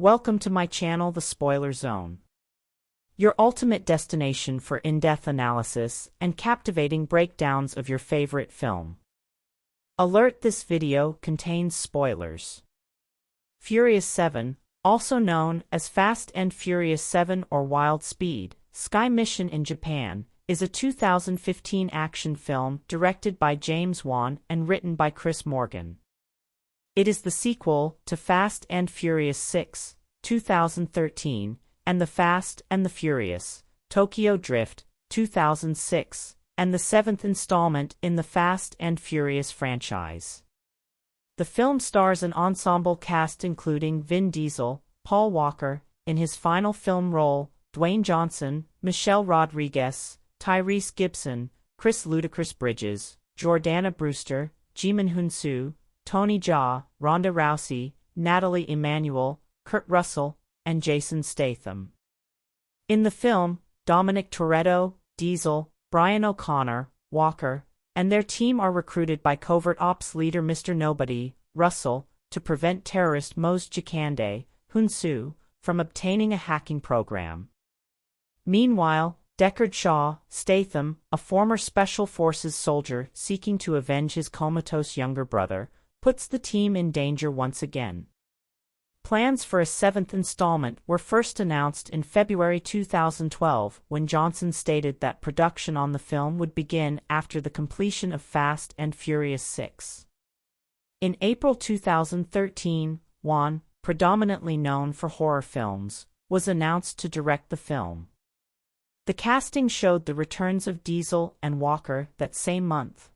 Welcome to my channel, The Spoiler Zone, your ultimate destination for in-depth analysis and captivating breakdowns of your favorite film. Alert: this video contains spoilers. Furious 7, also known as Fast and Furious 7 or Wild Speed, Sky Mission in Japan, is a 2015 action film directed by James Wan and written by Chris Morgan. It is the sequel to Fast and Furious 6, 2013, and The Fast and the Furious, Tokyo Drift, 2006, and the seventh installment in the Fast and Furious franchise. The film stars an ensemble cast including Vin Diesel, Paul Walker, in his final film role, Dwayne Johnson, Michelle Rodriguez, Tyrese Gibson, Chris "Ludacris" Bridges, Jordana Brewster, Jimin Hunsu, Tony Jaa, Ronda Rousey, Natalie Emmanuel, Kurt Russell, and Jason Statham. In the film, Dominic Toretto, Diesel, Brian O'Connor, Walker, and their team are recruited by covert ops leader Mr. Nobody, Russell, to prevent terrorist Mose Jakande, Hunsu, from obtaining a hacking program. Meanwhile, Deckard Shaw, Statham, a former Special Forces soldier seeking to avenge his comatose younger brother, puts the team in danger once again. Plans for a seventh installment were first announced in February 2012 when Johnson stated that production on the film would begin after the completion of Fast and Furious 6. In April 2013, Wan, predominantly known for horror films, was announced to direct the film. The casting showed the returns of Diesel and Walker that same month.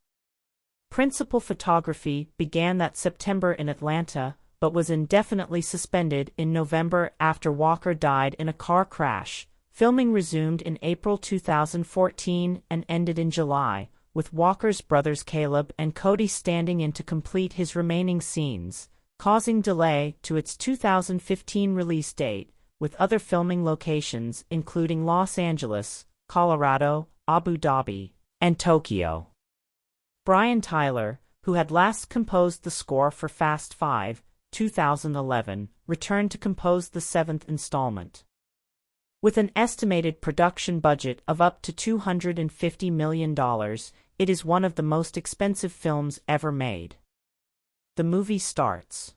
Principal photography began that September in Atlanta, but was indefinitely suspended in November after Walker died in a car crash. Filming resumed in April 2014 and ended in July, with Walker's brothers Caleb and Cody standing in to complete his remaining scenes, causing delay to its 2015 release date, with other filming locations including Los Angeles, Colorado, Abu Dhabi, and Tokyo. Brian Tyler, who had last composed the score for Fast 5, 2011, returned to compose the seventh installment. With an estimated production budget of up to $250 million, it is one of the most expensive films ever made. The movie starts.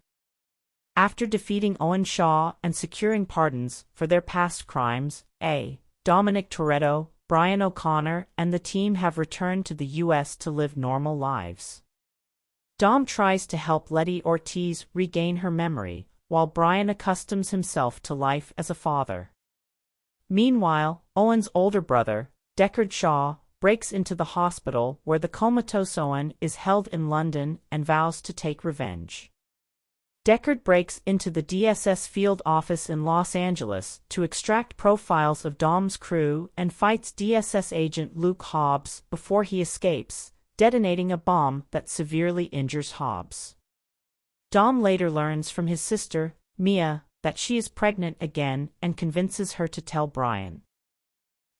After defeating Owen Shaw and securing pardons for their past crimes, Dominic Toretto, Brian O'Connor, and the team have returned to the U.S. to live normal lives. Dom tries to help Letty Ortiz regain her memory, while Brian accustoms himself to life as a father. Meanwhile, Owen's older brother, Deckard Shaw, breaks into the hospital where the comatose Owen is held in London and vows to take revenge. Deckard breaks into the DSS field office in Los Angeles to extract profiles of Dom's crew and fights DSS agent Luke Hobbs before he escapes, detonating a bomb that severely injures Hobbs. Dom later learns from his sister, Mia, that she is pregnant again and convinces her to tell Brian.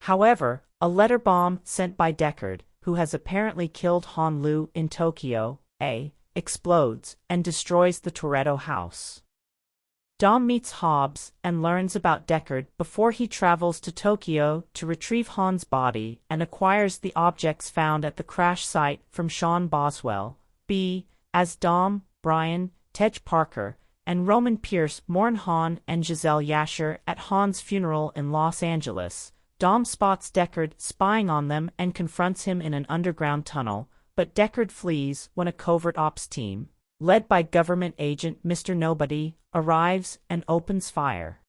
However, a letter bomb sent by Deckard, who has apparently killed Han Lu in Tokyo, explodes and destroys the Toretto house. Dom meets Hobbs and learns about Deckard before he travels to Tokyo to retrieve Han's body and acquires the objects found at the crash site from Sean Boswell, as Dom, Brian, Tej Parker, and Roman Pierce mourn Han and Giselle Yasher at Han's funeral in Los Angeles. Dom spots Deckard spying on them and confronts him in an underground tunnel, but Deckard flees when a covert ops team, led by government agent Mr. Nobody, arrives and opens fire.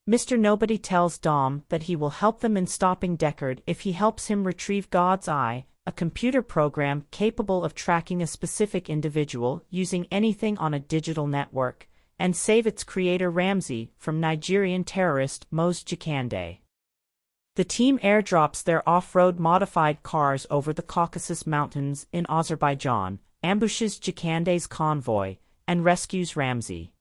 Mr. Nobody tells Dom that he will help them in stopping Deckard if he helps him retrieve God's Eye, a computer program capable of tracking a specific individual using anything on a digital network, and save its creator Ramsey from Nigerian terrorist Mose Jakande. The team airdrops their off-road modified cars over the Caucasus Mountains in Azerbaijan, ambushes Jakande's convoy, and rescues Ramsey.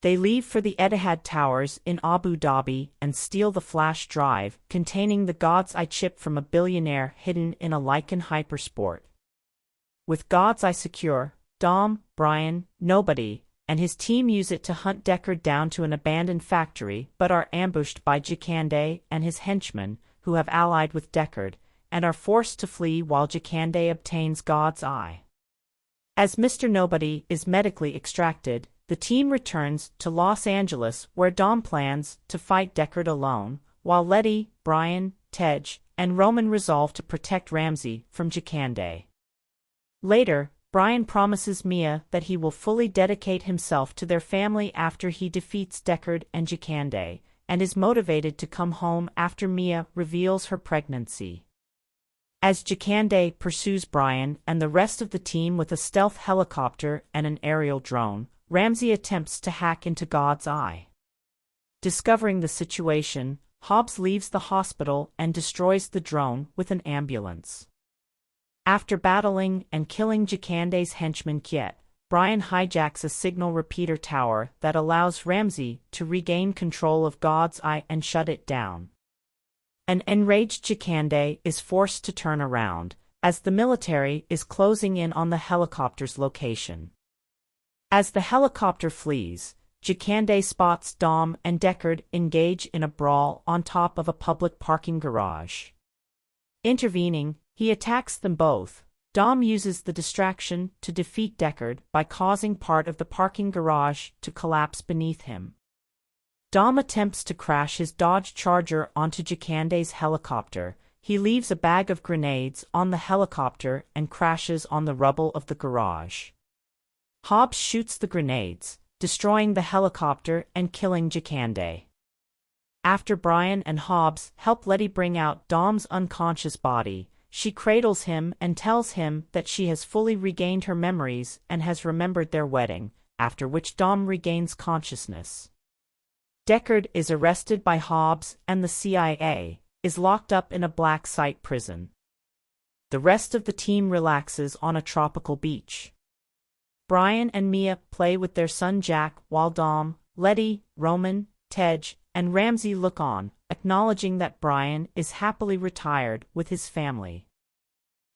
They leave for the Etihad Towers in Abu Dhabi and steal the flash drive containing the God's Eye chip from a billionaire hidden in a Lycan Hypersport. With God's Eye secure, Dom, Brian, Nobody, and his team use it to hunt Deckard down to an abandoned factory but are ambushed by Jakande and his henchmen, who have allied with Deckard, and are forced to flee while Jakande obtains God's Eye. As Mr. Nobody is medically extracted, the team returns to Los Angeles where Dom plans to fight Deckard alone, while Letty, Brian, Tej, and Roman resolve to protect Ramsey from Jakande. Later, Brian promises Mia that he will fully dedicate himself to their family after he defeats Deckard and Jakande, and is motivated to come home after Mia reveals her pregnancy. As Jakande pursues Brian and the rest of the team with a stealth helicopter and an aerial drone, Ramsey attempts to hack into God's Eye. Discovering the situation, Hobbs leaves the hospital and destroys the drone with an ambulance. After battling and killing Jakande's henchman Kiet, Brian hijacks a signal repeater tower that allows Ramsey to regain control of God's Eye and shut it down. An enraged Jakande is forced to turn around, as the military is closing in on the helicopter's location. As the helicopter flees, Jakande spots Dom and Deckard engage in a brawl on top of a public parking garage. Intervening, he attacks them both. Dom uses the distraction to defeat Deckard by causing part of the parking garage to collapse beneath him. Dom attempts to crash his Dodge Charger onto Jakande's helicopter. He leaves a bag of grenades on the helicopter and crashes on the rubble of the garage. Hobbs shoots the grenades, destroying the helicopter and killing Jakande. After Brian and Hobbs help Letty bring out Dom's unconscious body, she cradles him and tells him that she has fully regained her memories and has remembered their wedding, after which Dom regains consciousness. Deckard is arrested by Hobbs and the CIA, is locked up in a black site prison. The rest of the team relaxes on a tropical beach. Brian and Mia play with their son Jack while Dom, Letty, Roman, Tej, and Ramsey look on, acknowledging that Brian is happily retired with his family.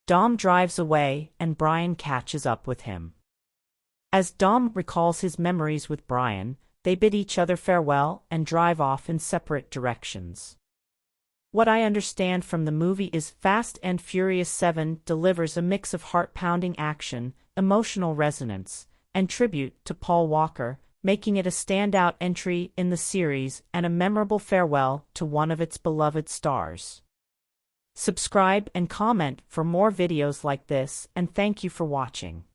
Dom drives away and Brian catches up with him. As Dom recalls his memories with Brian, they bid each other farewell and drive off in separate directions. What I understand from the movie is Fast and Furious 7 delivers a mix of heart-pounding action, emotional resonance, and tribute to Paul Walker, making it a standout entry in the series and a memorable farewell to one of its beloved stars. Subscribe and comment for more videos like this, and thank you for watching.